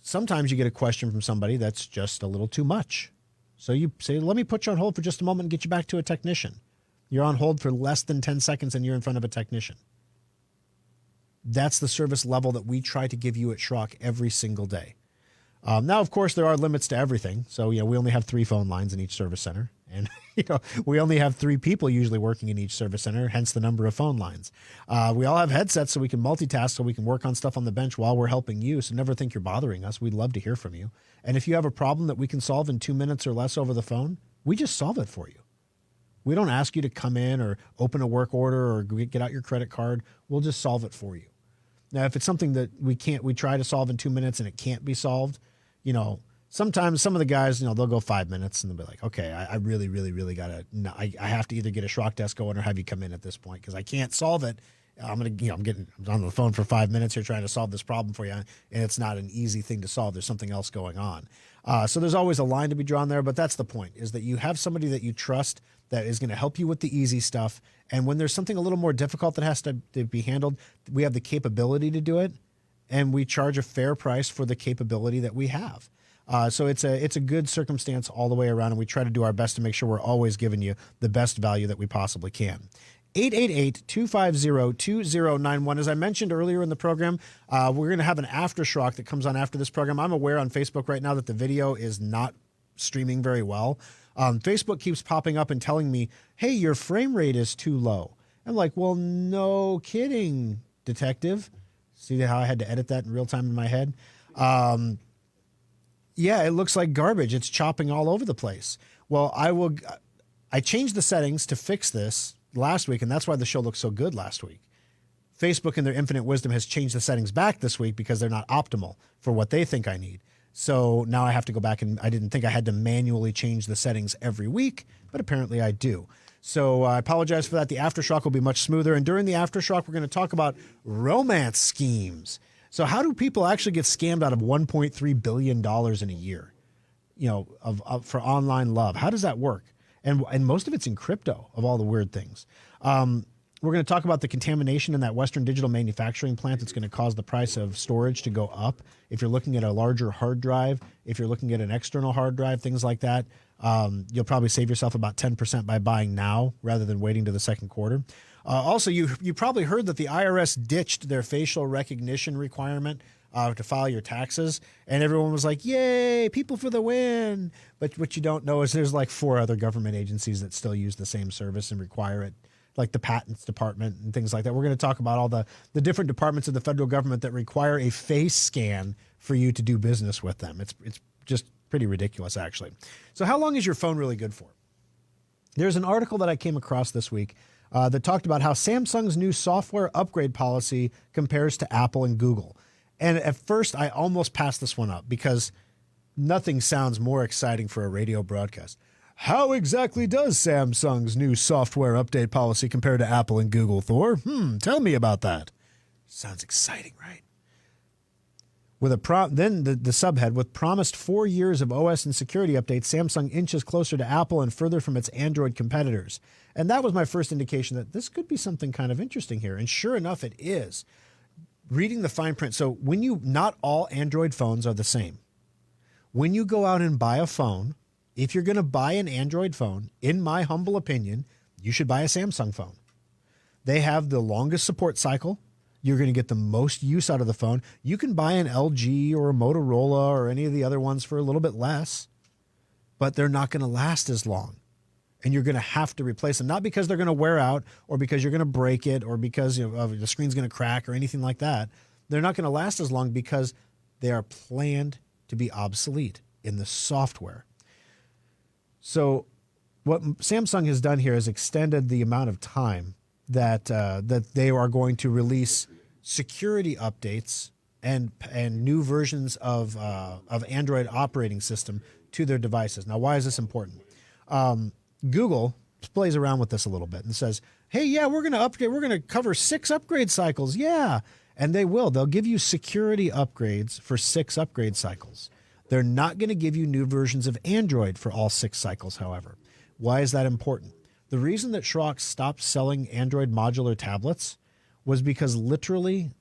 Sometimes you get a question from somebody that's just a little too much. So you say, let me put you on hold for just a moment and get you back to a technician. You're on hold for less than 10 seconds and you're in front of a technician. That's the service level that we try to give you at Schrock every single day. Now, of course, there are limits to everything. So, we only have 3 phone lines in each service center. And, we only have 3 people usually working in each service center, hence the number of phone lines. We all have headsets so we can multitask, so we can work on stuff on the bench while we're helping you. So never think you're bothering us. We'd love to hear from you. And if you have a problem that we can solve in 2 minutes or less over the phone, we just solve it for you. We don't ask you to come in or open a work order or get out your credit card. We'll just solve it for you. Now, if it's something that we try to solve in 2 minutes and it can't be solved, sometimes some of the guys, they'll go 5 minutes and they'll be like, okay, I really, really, really got to, I have to either get a Schrock desk going or have you come in at this point because I can't solve it. I'm on the phone for 5 minutes here trying to solve this problem for you, and it's not an easy thing to solve. There's something else going on. So there's always a line to be drawn there, but that's the point, is that you have somebody that you trust that is going to help you with the easy stuff. And when there's something a little more difficult that has to be handled, we have the capability to do it, and we charge a fair price for the capability that we have. So it's a good circumstance all the way around, and we try to do our best to make sure we're always giving you the best value that we possibly can. 888-250-2091. As I mentioned earlier in the program, we're going to have an aftershock that comes on after this program. I'm aware on Facebook right now that the video is not streaming very well. Facebook keeps popping up and telling me, hey, your frame rate is too low. I'm like, well, no kidding, detective. See how I had to edit that in real time in my head? Yeah, it looks like garbage. It's chopping all over the place. Well, I changed the settings to fix this last week, and that's why the show looked so good last week. Facebook, in their infinite wisdom, has changed the settings back this week because they're not optimal for what they think I need. So now I have to go back, and I didn't think I had to manually change the settings every week, but apparently I do. So I apologize for that. The aftershock will be much smoother. And during the aftershock, we're going to talk about romance schemes. So how do people actually get scammed out of $1.3 billion in a year, for online love? How does that work? And most of it's in crypto, of all the weird things. We're going to talk about the contamination in that Western Digital manufacturing plant that's going to cause the price of storage to go up. If you're looking at a larger hard drive, if you're looking at an external hard drive, things like that, you'll probably save yourself about 10% by buying now rather than waiting to the second quarter. Also, you probably heard that the IRS ditched their facial recognition requirement to file your taxes, and everyone was like, yay, people for the win. But what you don't know is there's like 4 other government agencies that still use the same service and require it, like the patents department and things like that. We're going to talk about all the different departments of the federal government that require a face scan for you to do business with them. It's just pretty ridiculous, actually. So how long is your phone really good for? There's an article that I came across this week that talked about how Samsung's new software upgrade policy compares to Apple and Google. And at first, I almost passed this one up because nothing sounds more exciting for a radio broadcast. How exactly does Samsung's new software update policy compare to Apple and Google, Thor? Tell me about that. Sounds exciting, right? With then the subhead, with promised 4 years of OS and security updates, Samsung inches closer to Apple and further from its Android competitors. And that was my first indication that this could be something kind of interesting here. And sure enough, it is. Reading the fine print. So not all Android phones are the same. When you go out and buy a phone, if you're going to buy an Android phone, in my humble opinion, you should buy a Samsung phone. They have the longest support cycle. You're going to get the most use out of the phone. You can buy an LG or a Motorola or any of the other ones for a little bit less, but they're not going to last as long. And you're going to have to replace them, not because they're going to wear out or because you're going to break it or because the screen's going to crack or anything like that. They're not going to last as long because they are planned to be obsolete in the software. So what Samsung has done here is extended the amount of time that they are going to release security updates and new versions of Android operating system to their devices. Now, why is this important? Google plays around with this a little bit and says, hey, yeah, we're going to upgrade. We're going to cover 6 upgrade cycles. Yeah. And they will. They'll give you security upgrades for 6 upgrade cycles. They're not going to give you new versions of Android for all 6 cycles, however. Why is that important? The reason that Schrock stopped selling Android modular tablets was because literally,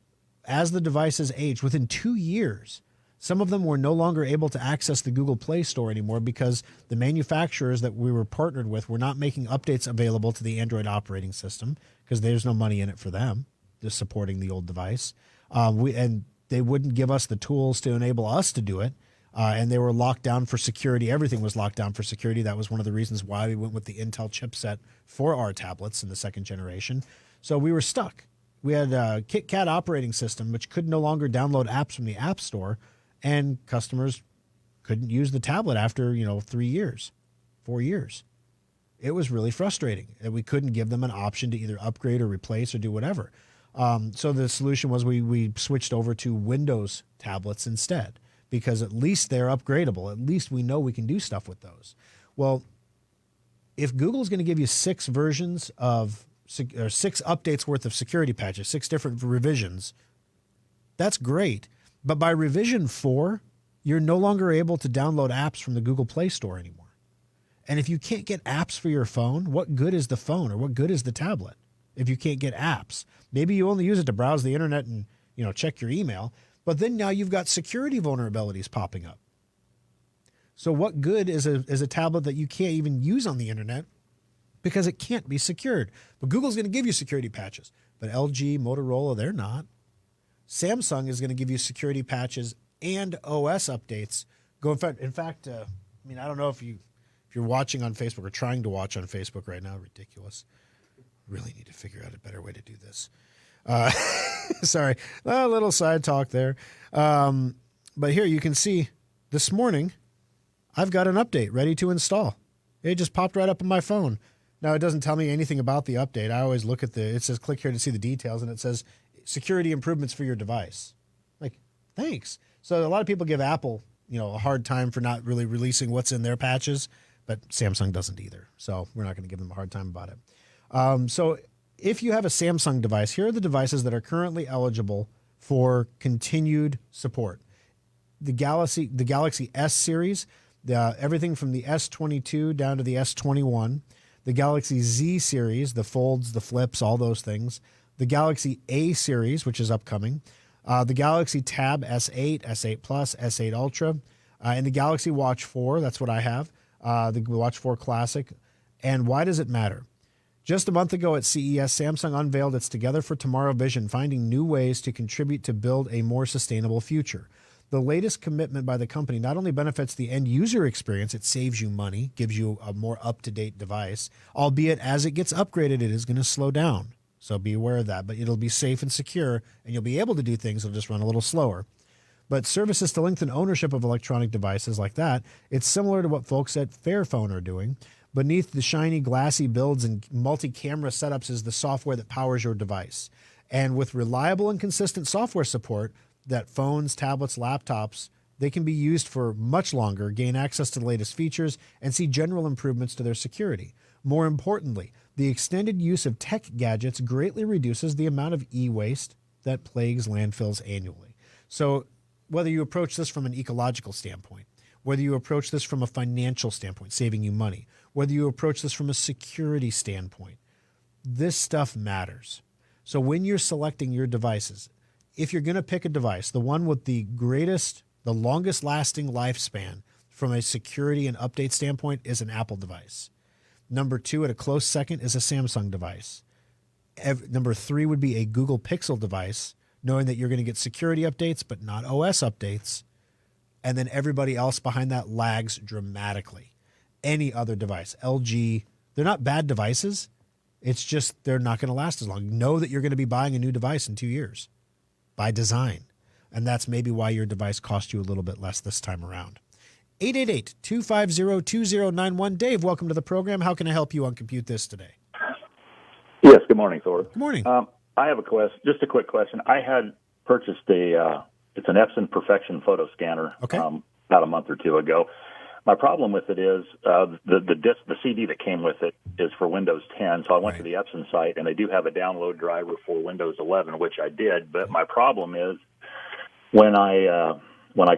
as the devices aged, within 2 years, some of them were no longer able to access the Google Play Store anymore because the manufacturers that we were partnered with were not making updates available to the Android operating system because there's no money in it for them, just supporting the old device. And they wouldn't give us the tools to enable us to do it. And they were locked down for security. Everything was locked down for security. That was one of the reasons why we went with the Intel chipset for our tablets in the 2nd generation. So we were stuck. We had a KitKat operating system, which could no longer download apps from the App Store, and customers couldn't use the tablet after 3 years, 4 years. It was really frustrating that we couldn't give them an option to either upgrade or replace or do whatever. So the solution was we switched over to Windows tablets instead, because at least they're upgradable. At least we know we can do stuff with those. Well, if Google's going to give you 6 versions of, or 6 updates worth of security patches, 6 different revisions, that's great. But by revision 4, you're no longer able to download apps from the Google Play Store anymore. And if you can't get apps for your phone, what good is the phone or what good is the tablet if you can't get apps? Maybe you only use it to browse the internet and check your email. But then now you've got security vulnerabilities popping up. So what good is a tablet that you can't even use on the internet because it can't be secured? But Google's going to give you security patches, but LG, Motorola, they're not. Samsung is going to give you security patches and OS updates. In fact, I don't know if you're watching on Facebook or trying to watch on Facebook right now. Ridiculous. Really need to figure out a better way to do this. Sorry, a little side talk there. But here you can see this morning, I've got an update ready to install. It just popped right up on my phone. Now, it doesn't tell me anything about the update. I always look at it says click here to see the details, and it says security improvements for your device. Like, thanks. So a lot of people give Apple, a hard time for not really releasing what's in their patches, but Samsung doesn't either. So we're not going to give them a hard time about it. So if you have a Samsung device, here are the devices that are currently eligible for continued support. The Galaxy S series, everything from the S22 down to the S21. The Galaxy Z series, the folds, the flips, all those things. The Galaxy A series, which is upcoming. The Galaxy Tab S8, S8 Plus, S8 Ultra. And the Galaxy Watch 4, that's what I have. The Watch 4 Classic. And why does it matter? Just a month ago at CES, Samsung unveiled its Together for Tomorrow vision, finding new ways to contribute to build a more sustainable future. The latest commitment by the company not only benefits the end user experience, it saves you money, gives you a more up-to-date device, albeit as it gets upgraded, it is going to slow down. So be aware of that, but it'll be safe and secure, and you'll be able to do things. It'll just run a little slower. But services to lengthen ownership of electronic devices like that, it's similar to what folks at Fairphone are doing. Beneath the shiny, glassy builds and multi-camera setups is the software that powers your device. And with reliable and consistent software support, that phones, tablets, laptops, they can be used for much longer, gain access to the latest features, and see general improvements to their security. More importantly, the extended use of tech gadgets greatly reduces the amount of e-waste that plagues landfills annually. So whether you approach this from an ecological standpoint, whether you approach this from a financial standpoint, saving you money, whether you approach this from a security standpoint, this stuff matters. So when you're selecting your devices, if you're going to pick a device, the one with the longest lasting lifespan from a security and update standpoint is an Apple device. Number 2 at a close second is a Samsung device. Number 3 would be a Google Pixel device, knowing that you're going to get security updates but not OS updates. And then everybody else behind that lags dramatically. Any other device, LG, they're not bad devices. It's just they're not going to last as long. Know that you're going to be buying a new device in 2 years by design. And that's maybe why your device cost you a little bit less this time around. 888-250-2091. Dave, welcome to the program. How can I help you on Compute This today? Yes, good morning, Thor. Good morning. I have a just a quick question. I had purchased it's an Epson Perfection photo scanner about a month or two ago. My problem with it is the CD that came with it is for Windows 10, so I went to the Epson site, and they do have a download driver for Windows 11, which I did, but my problem is when I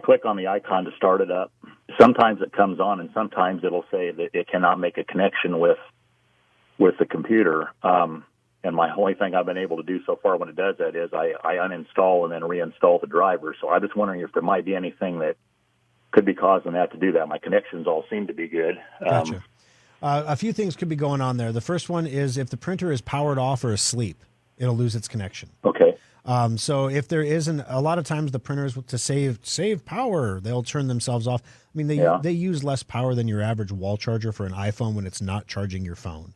click on the icon to start it up, sometimes it comes on, and sometimes it'll say that it cannot make a connection with the computer. And my only thing I've been able to do so far when it does that is I uninstall and then reinstall the driver. So I'm just wondering if there might be anything that could be causing that to do that. My connections all seem to be good. Gotcha. A few things could be going on there. The first one is if the printer is powered off or asleep, it'll lose its connection. Okay. So if there isn't, a lot of times the printers to save power, they'll turn themselves off. I mean, they use less power than your average wall charger for an iPhone when it's not charging your phone.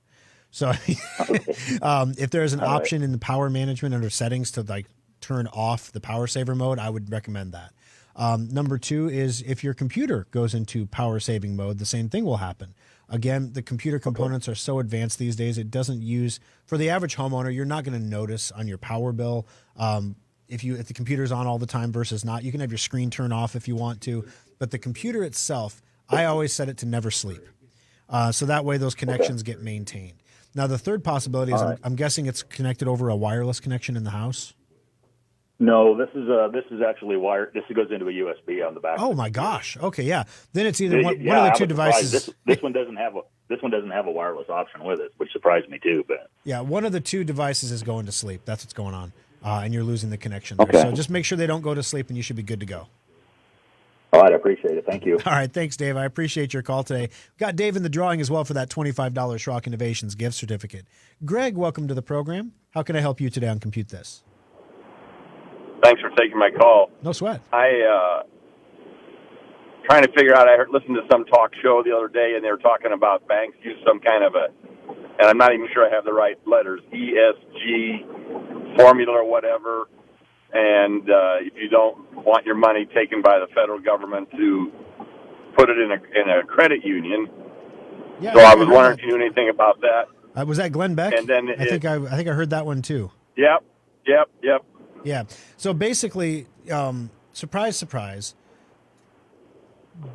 So if there's an option in the power management under settings to like turn off the power saver mode, I would recommend that. Number 2 is if your computer goes into power saving mode, the same thing will happen. Again, the computer components are so advanced these days, it doesn't use, for the average homeowner, you're not going to notice on your power bill if the computer's on all the time versus not. You can have your screen turn off if you want to, but the computer itself, I always set it to never sleep. So that way those connections get maintained. Now, the third possibility is I'm guessing it's connected over a wireless connection in the house. No, this is actually wired. This goes into a USB on the back. Oh my gosh! Okay, yeah. Then it's either one of the two devices. This one doesn't have a wireless option with it, which surprised me too. But yeah, one of the two devices is going to sleep. That's what's going on, and you're losing the connection there. So just make sure they don't go to sleep, and you should be good to go. All right, I appreciate it. Thank you. All right, thanks, Dave. I appreciate your call today. Got Dave in the drawing as well for that $25 Schrock Innovations gift certificate. Greg, welcome to the program. How can I help you today on Compute This? Thanks for taking my call. No sweat. I trying to figure out. I listened to some talk show the other day, and they were talking about banks use some kind of and I'm not even sure I have the right letters, ESG formula or whatever. And if you don't want your money taken by the federal government, to put it in a credit union. Yeah, so I was wondering if you knew anything about that. Was that Glenn Beck? And then I think I heard that one too. Yep. Yeah. So basically, surprise, surprise,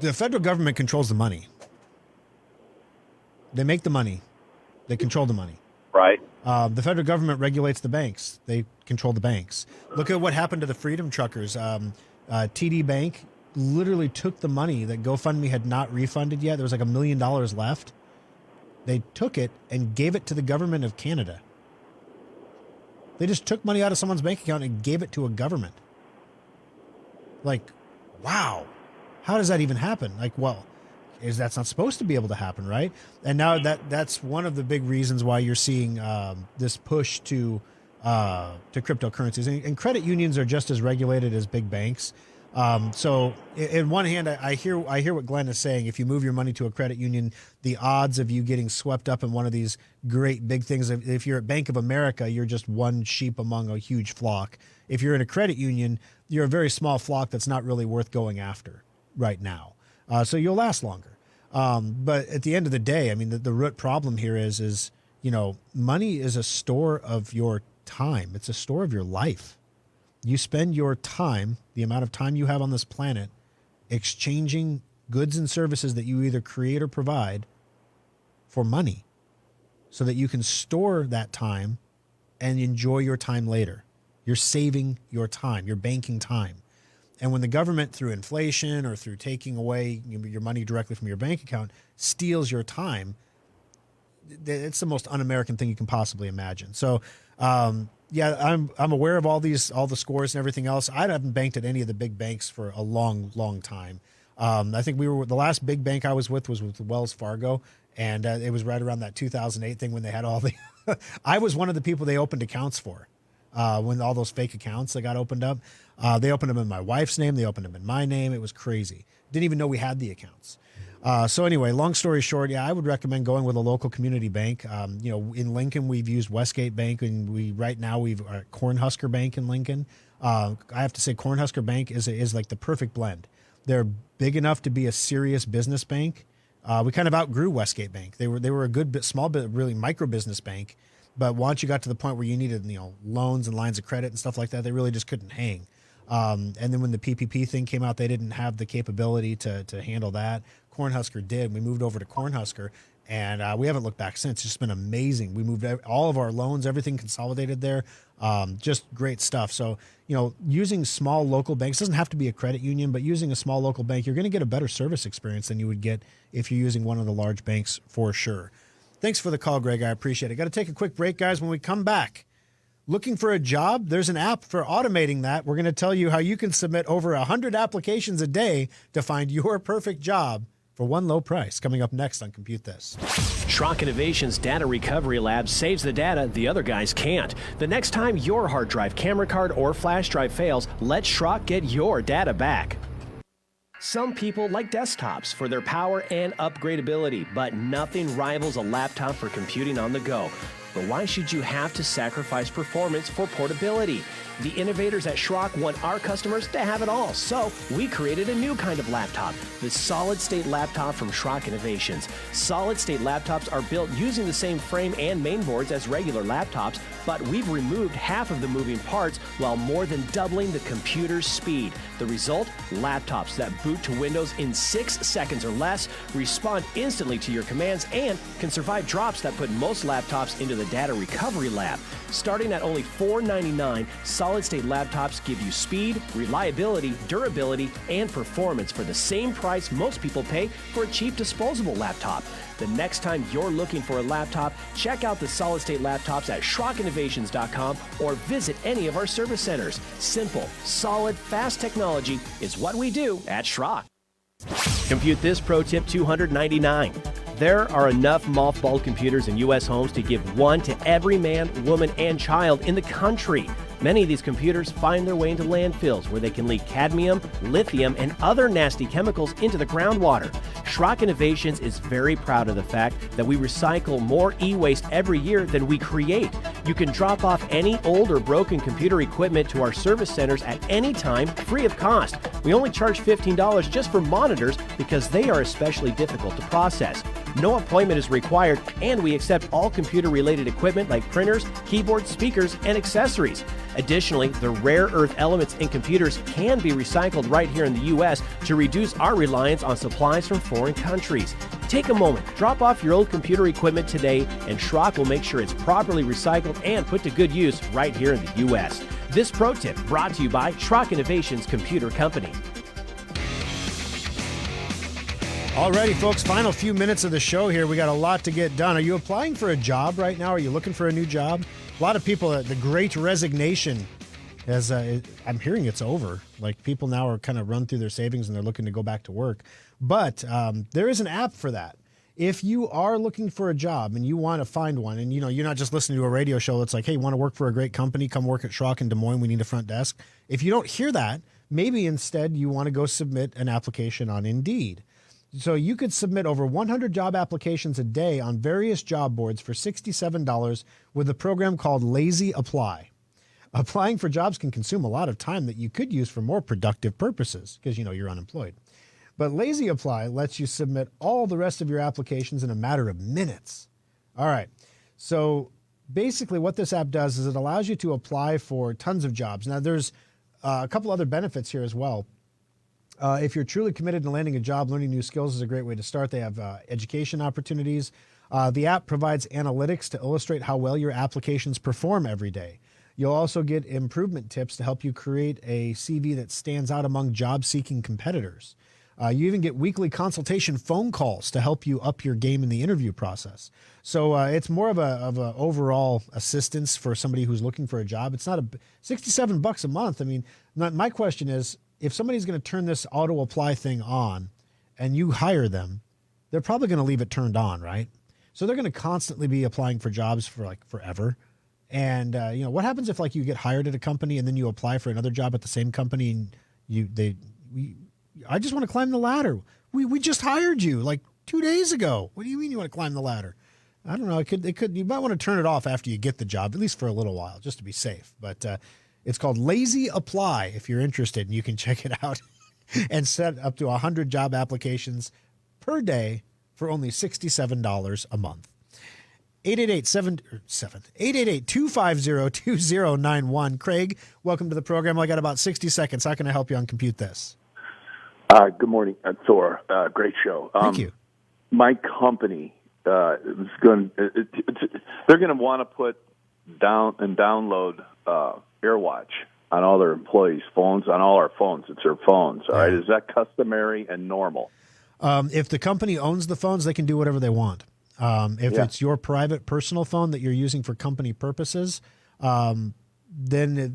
the federal government controls the money. They make the money. They control the money. Right. The federal government regulates the banks. They control the banks. Look at what happened to the Freedom Truckers. TD Bank literally took the money that GoFundMe had not refunded yet. There was like $1 million left. They took it and gave it to the government of Canada. They just took money out of someone's bank account and gave it to a government. Like, wow. How does that even happen? Like, well, that's not supposed to be able to happen, right? And now that's one of the big reasons why you're seeing this push to cryptocurrencies. And credit unions are just as regulated as big banks. So in one hand, I hear what Glenn is saying. If you move your money to a credit union, the odds of you getting swept up in one of these great big things, if you're at Bank of America, you're just one sheep among a huge flock. If you're in a credit union, you're a very small flock that's not really worth going after right now. So you'll last longer. But at the end of the day, I mean, the root problem here is, money is a store of your time. It's a store of your life. You spend your time, the amount of time you have on this planet, exchanging goods and services that you either create or provide for money so that you can store that time and enjoy your time later. You're saving your time. You're banking time. And when the government, through inflation or through taking away your money directly from your bank account, steals your time, it's the most un-American thing you can possibly imagine. So, yeah, I'm aware of all the scores and everything else. I haven't banked at any of the big banks for a long time. I think the last big bank I was with Wells Fargo, and it was right around that 2008 thing when they had all the. I was one of the people they opened accounts for. When all those fake accounts that got opened up, they opened them in my wife's name. They opened them in my name. It was crazy. Didn't even know we had the accounts. So anyway, long story short, yeah, I would recommend going with a local community bank. In Lincoln, we've used Westgate Bank, and right now we've Cornhusker Bank in Lincoln. I have to say, Cornhusker Bank is like the perfect blend. They're big enough to be a serious business bank. We kind of outgrew Westgate Bank. They were a good small bit, really micro business bank. But once you got to the point where you needed, loans and lines of credit and stuff like that, they really just couldn't hang. And then when the PPP thing came out, they didn't have the capability to handle that. Cornhusker did. We moved over to Cornhusker, and we haven't looked back since. It's just been amazing. We moved all of our loans, everything consolidated there. Just great stuff. So, using small local banks, doesn't have to be a credit union, but using a small local bank, you're going to get a better service experience than you would get if you're using one of the large banks for sure. Thanks for the call, Greg. I appreciate it. Got to take a quick break, guys. When we come back, looking for a job? There's an app for automating that. We're going to tell you how you can submit over 100 applications a day to find your perfect job for one low price. Coming up next on Compute This. Schrock Innovations Data Recovery Lab saves the data the other guys can't. The next time your hard drive, camera card, or flash drive fails, let Schrock get your data back. Some people like desktops for their power and upgradability, but nothing rivals a laptop for computing on the go. But why should you have to sacrifice performance for portability? The innovators at Schrock want our customers to have it all, so we created a new kind of laptop, the solid-state laptop from Schrock Innovations. Solid-state laptops are built using the same frame and mainboards as regular laptops, but we've removed half of the moving parts while more than doubling the computer's speed. The result? Laptops that boot to Windows in 6 seconds or less, respond instantly to your commands, and can survive drops that put most laptops into the data recovery lab. Starting at only $499, solid-state laptops give you speed, reliability, durability, and performance for the same price most people pay for a cheap disposable laptop. The next time you're looking for a laptop, check out the solid-state laptops at SchrockInnovations.com or visit any of our service centers. Simple, solid, fast technology is what we do at Schrock. Compute This Pro Tip 299. There are enough mothballed computers in U.S. homes to give one to every man, woman, and child in the country. Many of these computers find their way into landfills where they can leak cadmium, lithium, and other nasty chemicals into the groundwater. Schrock Innovations is very proud of the fact that we recycle more e-waste every year than we create. You can drop off any old or broken computer equipment to our service centers at any time, free of cost. We only charge $15 just for monitors because they are especially difficult to process. No appointment is required, and we accept all computer-related equipment like printers, keyboards, speakers, and accessories. Additionally, the rare earth elements in computers can be recycled right here in the U.S. to reduce our reliance on supplies from foreign countries. Take a moment, drop off your old computer equipment today, and Schrock will make sure it's properly recycled and put to good use right here in the U.S. This pro tip brought to you by Schrock Innovations Computer Company. Alrighty, folks, final few minutes of the show here. We got a lot to get done. Are you applying for a job right now? Are you looking for a new job? A lot of people, the great resignation, I'm hearing it's over. Like, people now are kind of run through their savings and they're looking to go back to work. But there is an app for that. If you are looking for a job and you want to find one, and you're not just listening to a radio show that's like, hey, you want to work for a great company? Come work at Schrock in Des Moines. We need a front desk. If you don't hear that, maybe instead you want to go submit an application on Indeed. So you could submit over 100 job applications a day on various job boards for $67 with a program called Lazy Apply. Applying for jobs can consume a lot of time that you could use for more productive purposes because, you're unemployed. But Lazy Apply lets you submit all the rest of your applications in a matter of minutes. All right. So basically what this app does is it allows you to apply for tons of jobs. Now, there's a couple other benefits here as well. If you're truly committed to landing a job, learning new skills is a great way to start. They have education opportunities. The app provides analytics to illustrate how well your applications perform every day. You'll also get improvement tips to help you create a CV that stands out among job-seeking competitors. You even get weekly consultation phone calls to help you up your game in the interview process. So it's more of a overall assistance for somebody who's looking for a job. It's not $67 a month. I mean, my question is, if somebody's going to turn this auto apply thing on and you hire them, they're probably going to leave it turned on, right? So they're going to constantly be applying for jobs for like forever. And what happens if like you get hired at a company and then you apply for another job at the same company and I just want to climb the ladder. We just hired you like 2 days ago. What do you mean you want to climb the ladder? I don't know. It could. You might want to turn it off after you get the job, at least for a little while, just to be safe. But it's called Lazy Apply. If you're interested, and you can check it out and set up to 100 job applications per day for only $67 a month. 888-250-2091. Craig, welcome to the program. I got about 60 seconds. How can I help you on Compute This? Good morning, Thor. Great show. Thank you. My company they're going to want to put down and download AirWatch on all their employees' phones, on all our phones. It's their phones. All right. Is that customary and normal? If the company owns the phones, they can do whatever they want. If it's your private personal phone that you're using for company purposes, then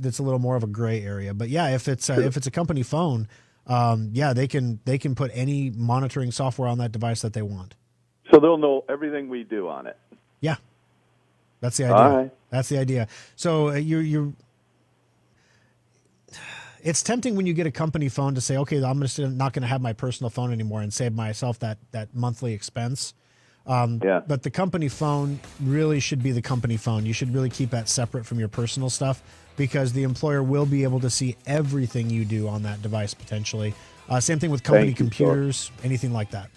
it's a little more of a gray area. But yeah, if it's a company phone, they can put any monitoring software on that device that they want. So they'll know everything we do on it. Yeah, that's the idea. All right. That's the idea. So it's tempting when you get a company phone to say, okay, I'm not going to have my personal phone anymore and save myself that monthly expense. But the company phone really should be the company phone. You should really keep that separate from your personal stuff, because the employer will be able to see everything you do on that device potentially. Same thing with company computers, anything like that.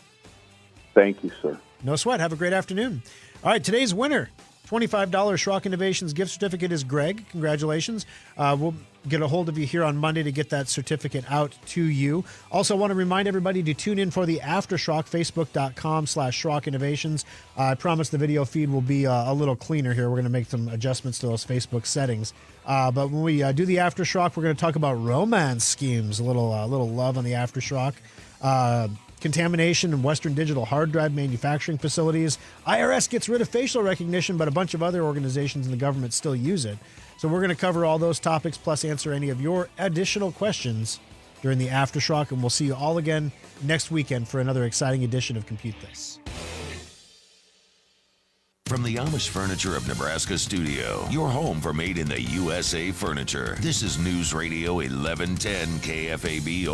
Thank you, sir. No sweat. Have a great afternoon. All right, today's winner, $25 Schrock Innovations gift certificate, is Greg. Congratulations. We'll get a hold of you here on Monday to get that certificate out to you. Also, want to remind everybody to tune in for the Aftershock, facebook.com/Schrock Innovations. I promise the video feed will be a little cleaner here. We're going to make some adjustments to those Facebook settings. But when we do the Aftershock, we're going to talk about romance schemes, a little love on the Aftershock. Contamination in Western Digital hard drive manufacturing facilities. IRS gets rid of facial recognition, but a bunch of other organizations in the government still use it. So we're going to cover all those topics, plus answer any of your additional questions during the Aftershock, and we'll see you all again next weekend for another exciting edition of Compute This. From the Amish Furniture of Nebraska studio, your home for made in the USA furniture. This is News Radio 1110 KFAB.